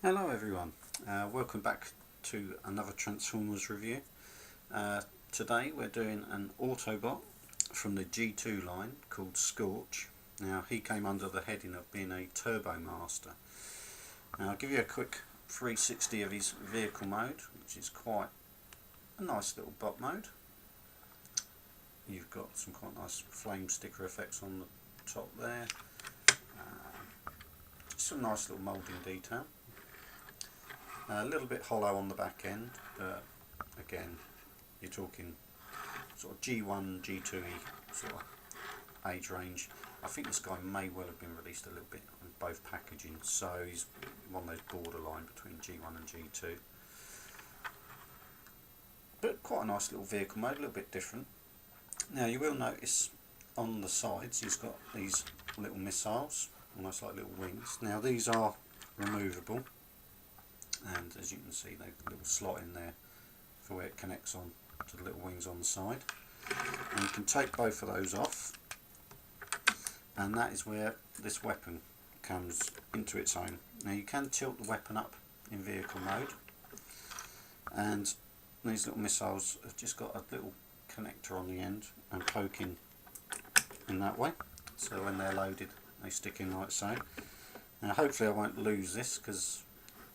Hello everyone, welcome back to another Transformers review. Today we're doing an Autobot from the G2 line called Scorch. Now he came under the heading of being a turbomaster. Now I'll give you a quick 360 of his vehicle mode, which is quite a nice little bot mode. You've got some quite nice flame sticker effects on the top there. Some nice little moulding detail. A little bit hollow on the back end, but again, you're talking sort of G1, G2E sort of age range. I think this guy may well have been released a little bit on both packaging, so he's one of those borderline between G1 and G2. But quite a nice little vehicle mode, a little bit different. Now you will notice on the sides he's got these little missiles, almost like little wings. Now these are removable, and as you can see they've got a little slot in there for where it connects on to the little wings on the side, and you can take both of those off, and that is where this weapon comes into its own. Now you can tilt the weapon up in vehicle mode, and these little missiles have just got a little connector on the end and poking in that way, so when they're loaded they stick in like so. Now hopefully I won't lose this, because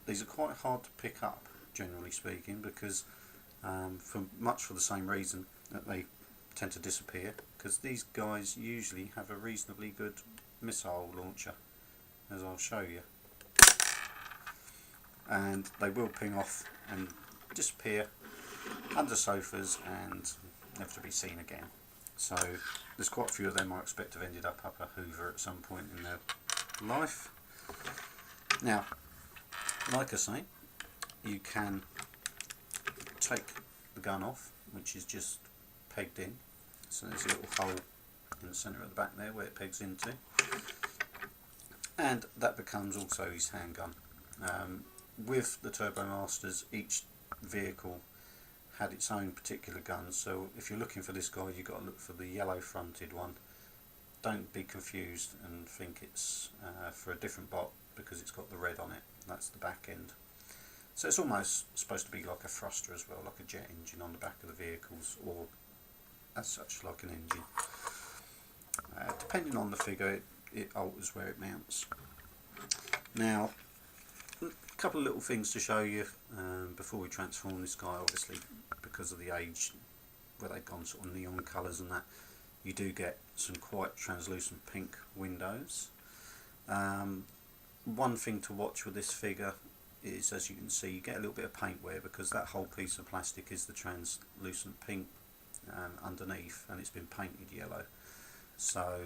these are quite hard to pick up, generally speaking, because for the same reason that they tend to disappear, because these guys usually have a reasonably good missile launcher, as I'll show you, and they will ping off and disappear under sofas and never to be seen again. So there's quite a few of them I expect have ended up a Hoover at some point in their life. Now, like I say, you can take the gun off, which is just pegged in, so there's a little hole in the centre of the back there where it pegs into, and that becomes also his handgun. With the Turbomasters, each vehicle had its own particular gun, so if you're looking for this guy you've got to look for the yellow fronted one. Don't be confused and think it's for a different bot, because it's got the red on it. That's the back end. So it's almost supposed to be like a thruster as well, like a jet engine on the back of the vehicles, or as such like an engine. Depending on the figure it alters where it mounts. Now a couple of little things to show you before we transform this guy. Obviously, because of the age where they've gone sort of neon colours and that, you do get some quite translucent pink windows. One thing to watch with this figure is, as you can see, you get a little bit of paint wear, because that whole piece of plastic is the translucent pink underneath, and it's been painted yellow, so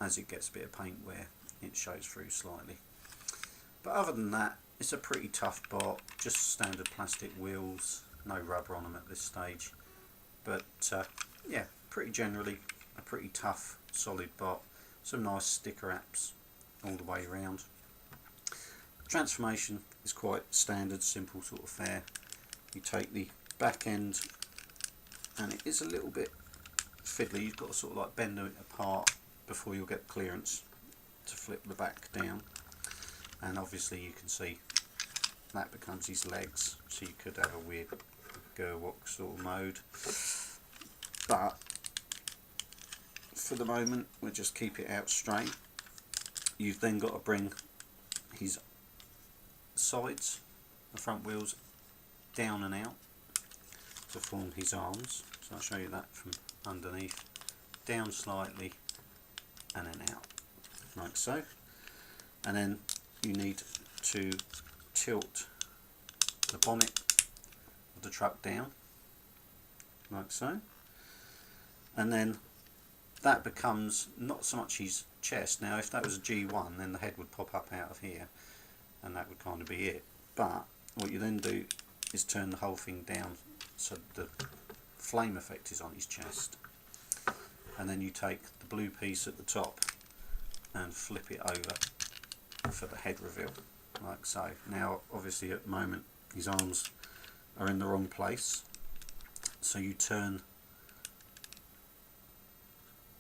as it gets a bit of paint wear it shows through slightly. But other than that, it's a pretty tough bot, just standard plastic wheels, no rubber on them at this stage, but yeah, pretty generally a pretty tough solid bot. Some nice sticker apps all the way around. Transformation is quite standard, simple sort of fare. You take the back end, and it is a little bit fiddly. You've got to sort of like bend it apart before you'll get clearance to flip the back down, and obviously you can see that becomes his legs, so you could have a weird Gerwalk sort of mode, but for the moment we'll just keep it out straight. You've then got to bring his sides, the front wheels, down and out to form his arms. So I'll show you that from underneath. Down slightly and then out, like so. And then you need to tilt the bonnet of the truck down, like so. And then that becomes not so much his chest. Now if that was a G1, then the head would pop up out of here, and that would kind of be it. But what you then do is turn the whole thing down so the flame effect is on his chest, and then you take the blue piece at the top and flip it over for the head reveal, like so. Now obviously at the moment his arms are in the wrong place, so you turn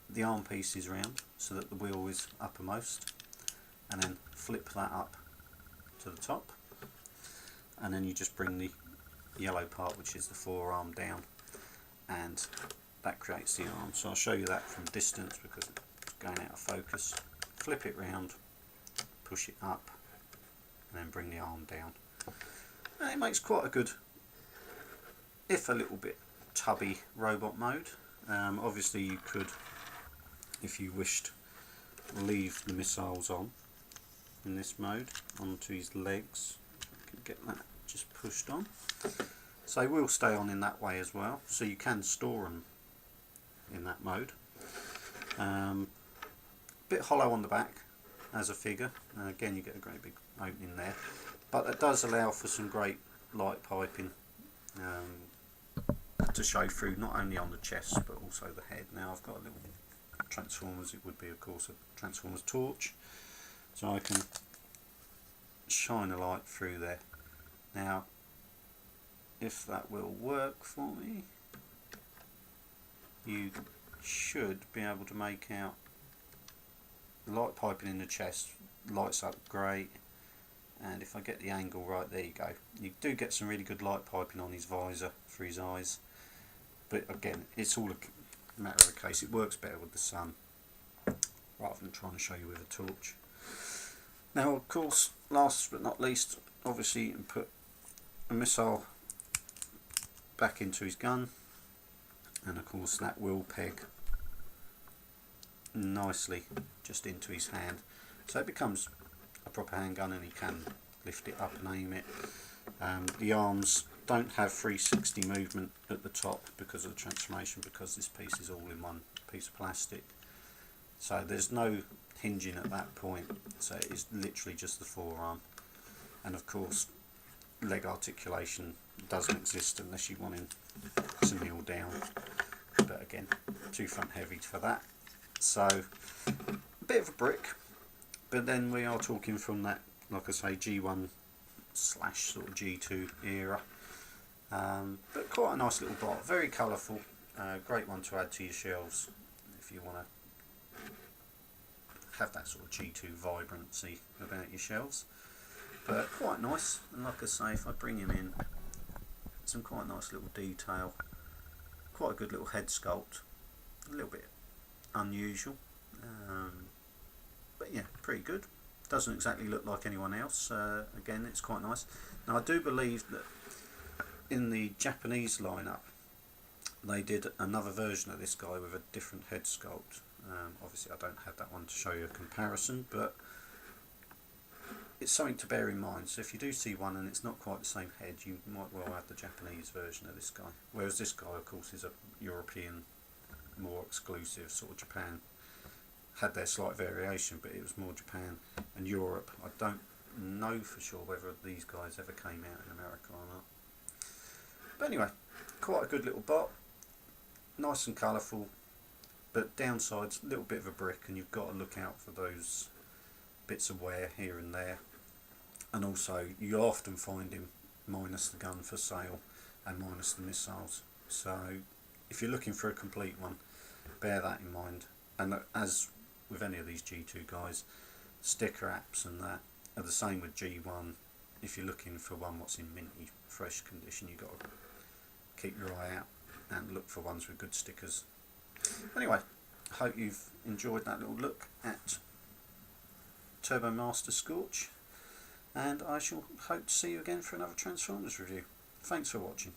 the arm pieces around so that the wheel is uppermost, and then flip that up to the top, and then you just bring the yellow part, which is the forearm, down, and that creates the arm. So I'll show you that from distance because it's going out of focus. Flip it round, push it up, and then bring the arm down. And it makes quite a good, if a little bit tubby, robot mode. Obviously you could, if you wished, leave the missiles on in this mode onto his legs. You can get that just pushed on. So they will stay on in that way as well, so you can store them in that mode. Bit hollow on the back as a figure, and again you get a great big opening there, but that does allow for some great light piping to show through, not only on the chest but also the head. Now I've got a little Transformers, it would be of course a Transformers torch, so I can shine a light through there. Now if that will work for me, you should be able to make out the light piping in the chest lights up great, and if I get the angle right, there you go. You do get some really good light piping on his visor for his eyes, but again it's all a matter of a case. It works better with the sun rather than trying to show you with a torch. Now of course, last but not least, obviously you can put a missile back into his gun, and of course that will peg nicely just into his hand, so it becomes a proper handgun and he can lift it up and aim it. The arms don't have 360 movement at the top because of the transformation, because this piece is all in one piece of plastic, so there's no hinging at that point, so it is literally just the forearm. And of course leg articulation doesn't exist unless you want him to kneel down, but again too front heavy for that. So a bit of a brick, but then we are talking from that, like I say, G1 / sort of G2 era, but quite a nice little bot, very colourful, great one to add to your shelves if you want to have that sort of G2 vibrancy about your shelves. But quite nice, and like I say, if I bring him in, some quite nice little detail, quite a good little head sculpt, a little bit unusual, but yeah, pretty good. Doesn't exactly look like anyone else. Again, it's quite nice. Now I do believe that in the Japanese lineup they did another version of this guy with a different head sculpt. Obviously I don't have that one to show you a comparison, but it's something to bear in mind. So if you do see one and it's not quite the same head, you might well have the Japanese version of this guy, whereas this guy of course is a European, more exclusive, sort of Japan had their slight variation, but it was more Japan and Europe. I don't know for sure whether these guys ever came out in America or not. But anyway, quite a good little bot, nice and colourful, but downsides, a little bit of a brick, and you've got to look out for those bits of wear here and there. And also you often find him minus the gun for sale and minus the missiles, so if you're looking for a complete one, bear that in mind. And as with any of these G2 guys, sticker apps and that are the same with G1. If you're looking for one what's in minty fresh condition, you've got to keep your eye out and look for ones with good stickers. Anyway, I hope you've enjoyed that little look at Turbomaster Scorch, and I shall hope to see you again for another Transformers review. Thanks for watching.